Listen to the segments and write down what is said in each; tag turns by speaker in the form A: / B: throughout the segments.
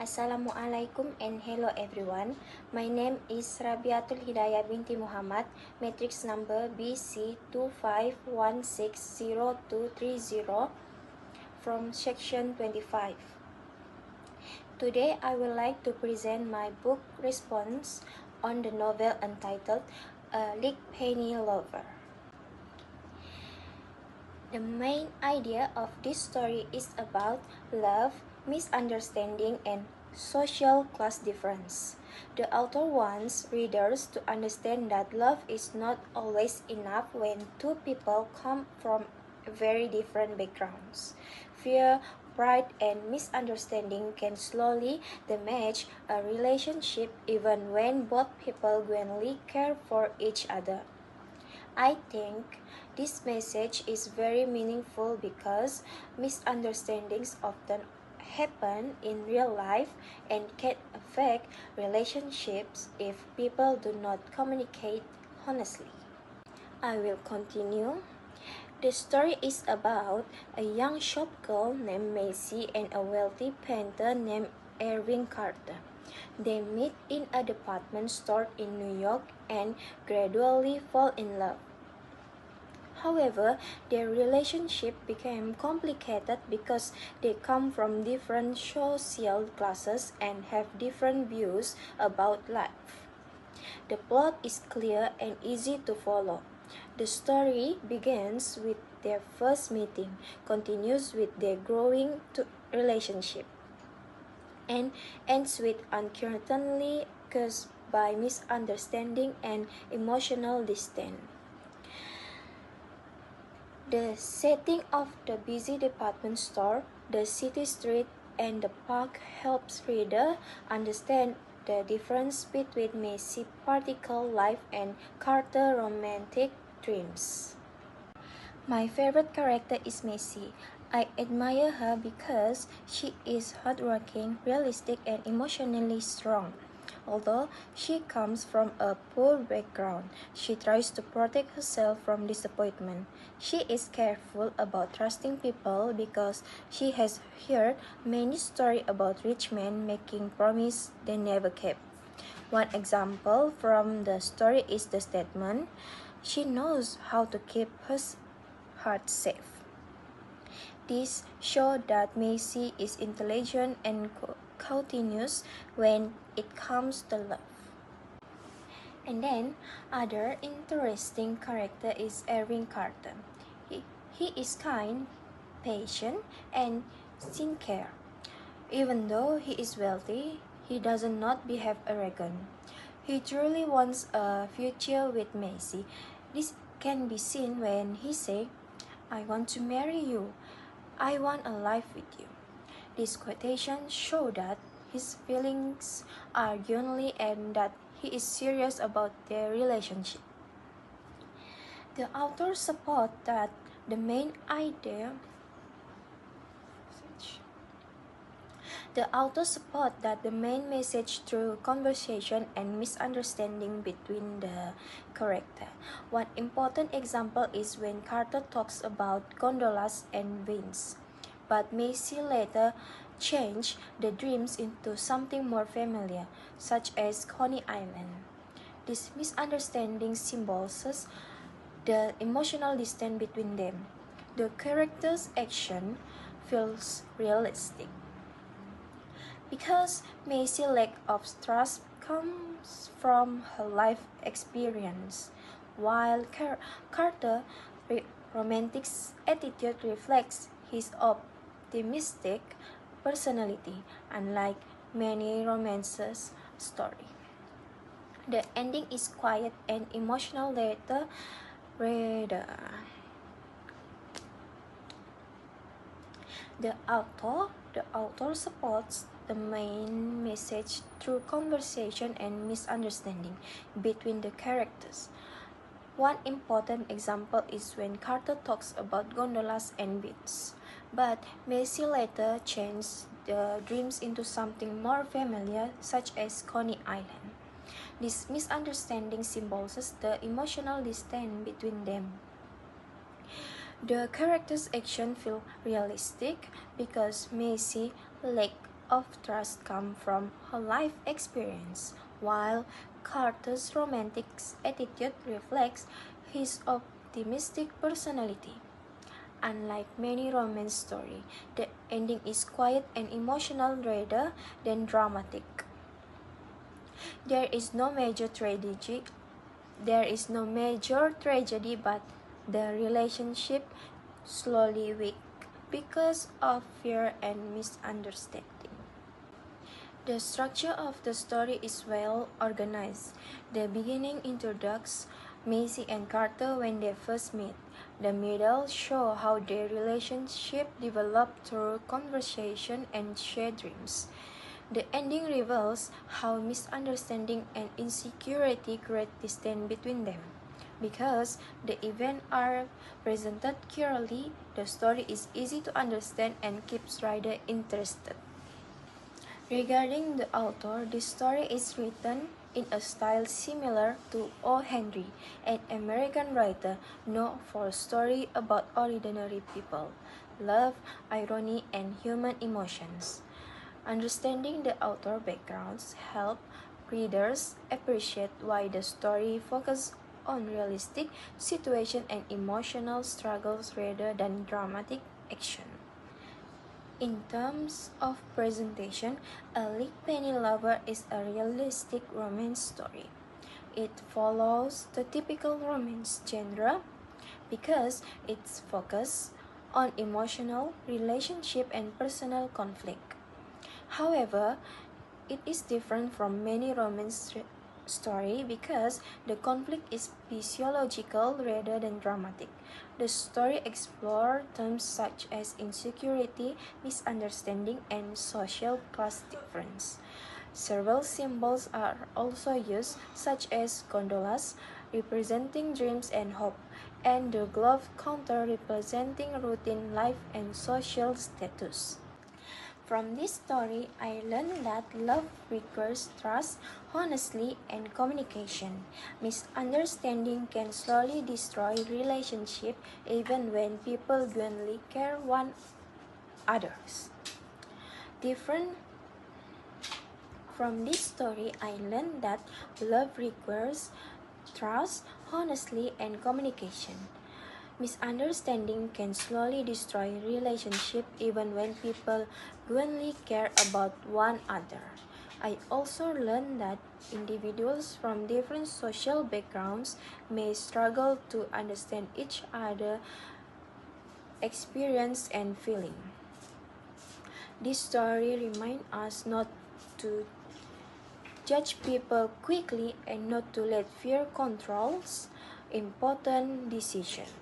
A: Assalamualaikum and hello everyone. My name is Rabiatul Hidayah binti Muhammad, matrix number BC25160230 from section 25. Today I would like to present my book response on the novel entitled A Lick Penny Lover. The main idea of this story is about love, misunderstanding, and social class difference. The author wants readers to understand that love is not always enough when two people come from very different backgrounds. Fear, pride, and misunderstanding can slowly damage a relationship even when both people genuinely care for each other. I think this message is very meaningful because misunderstandings often happen in real life and can affect relationships if people do not communicate honestly. I will continue. The story is about a young shop girl named Macy and a wealthy painter named Erwin Carter. They meet in a department store in New York and gradually fall in love. However, their relationship became complicated because they come from different social classes and have different views about life. The plot is clear and easy to follow. The story begins with their first meeting, continues with their growing relationship, and ends with uncertainty caused by misunderstanding and emotional distance. The setting of the busy department store, the city street, and the park helps reader understand the difference between Macy's practical life and Carter's romantic dreams. My favorite character is Macy. I admire her because she is hardworking, realistic, and emotionally strong. Although she comes from a poor background, she tries to protect herself from disappointment. She is careful about trusting people because she has heard many stories about rich men making promises they never kept. One example from the story is the statement, "She knows how to keep her heart safe." This shows that Macy is intelligent and continuous when it comes to love. And then, other interesting character is Erwin Carter. He is kind, patient, and sincere. Even though he is wealthy, he does not behave arrogant. He truly wants a future with Macy. This can be seen when he says, "I want to marry you. I want a life with you." This quotation shows that his feelings are genuine and that he is serious about their relationship. The author supports that the main idea message through conversation and misunderstanding between the characters. One important example is when Carter talks about gondolas and vines, but Macy later changed the dreams into something more familiar, such as Coney Island. This misunderstanding symbolizes the emotional distance between them. The character's action feels realistic because Macy's lack of trust comes from her life experience, while Carter's romantic attitude reflects his optimistic personality, unlike many romances stories. The ending is quiet and emotional later. The author supports the main message through conversation and misunderstanding between the characters. One important example is when Carter talks about gondolas and beaches, but Macy later changed the dreams into something more familiar, such as Coney Island. This misunderstanding symbolizes the emotional distance between them. The character's actions feel realistic because Macy lacks of trust comes from her life experience, while Carter's romantic attitude reflects his optimistic personality. Unlike many romance stories, the ending is quiet and emotional rather than dramatic. There is no major tragedy. There is no major tragedy, but the relationship slowly weak because of fear and misunderstanding. The structure of the story is well organized. The beginning introduces Macy and Carter when they first meet. The middle shows how their relationship developed through conversation and shared dreams. The ending reveals how misunderstanding and insecurity create distance between them. Because the events are presented clearly, the story is easy to understand and keeps reader interested. Regarding the author, this story is written in a style similar to O. Henry, an American writer known for stories about ordinary people, love, irony, and human emotions. Understanding the author backgrounds help readers appreciate why the story focuses on realistic situations and emotional struggles rather than dramatic action. In terms of presentation, A Lick Penny Lover is a realistic romance story. It follows the typical romance genre because it's focused on emotional, relationship, and personal conflict. However, it is different from many romance story because the conflict is physiological rather than dramatic. The story explores themes such as insecurity, misunderstanding, and social class difference. Several symbols are also used, such as gondolas, representing dreams and hope, and the glove counter representing routine life and social status. From this story, I learned that love requires trust, honesty, and communication. Misunderstanding can slowly destroy relationship even when people genuinely care one others. Different from this story, I learned that love requires trust, honesty, and communication. Misunderstanding can slowly destroy relationship even when people genuinely care about one another. I also learned that individuals from different social backgrounds may struggle to understand each other's experience and feeling. This story reminds us not to judge people quickly and not to let fear controls important decisions.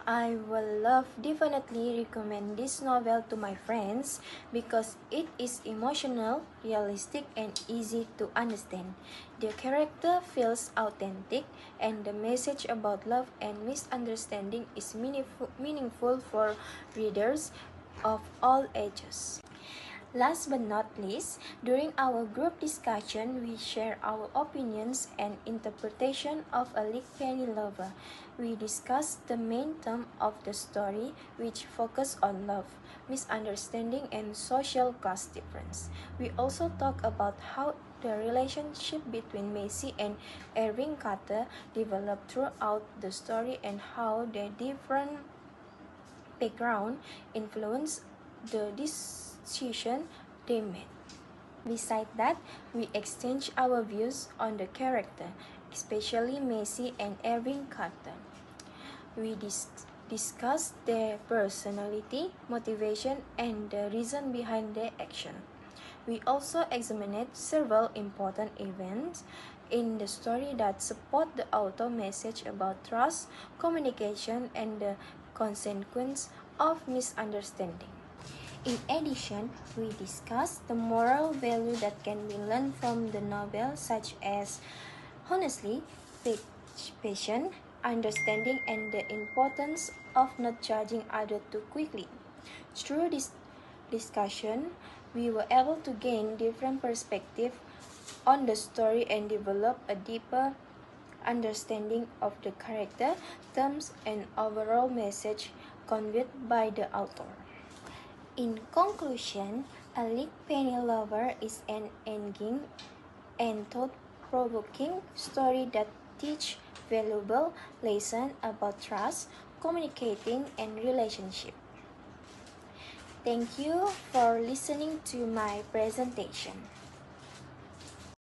A: I will definitely recommend this novel to my friends because it is emotional, realistic, and easy to understand. The character feels authentic, and the message about love and misunderstanding is meaningful for readers of all ages. Last but not least, during our group discussion, we share our opinions and interpretation of A Lick Penny Lover. We discussed the main theme of the story, which focused on love, misunderstanding, and social class difference. We also talk about how the relationship between Macy and Erwin Carter developed throughout the story and how their different background influenced the decision they made. Besides that, we exchange our views on the character, especially Macy and Erwin Carter. We discuss their personality, motivation, and the reason behind their action. We also examined several important events in the story that support the author message about trust, communication, and the consequence of misunderstanding. In addition, we discussed the moral value that can be learned from the novel, such as honestly, patience, understanding, and the importance of not judging others too quickly. Through this discussion, we were able to gain different perspectives on the story and develop a deeper understanding of the character, themes, and overall message conveyed by the author. In conclusion, A Lick Penny Lover is an engaging and thought-provoking story that teaches valuable lessons about trust, communicating, and relationship. Thank you for listening to my presentation.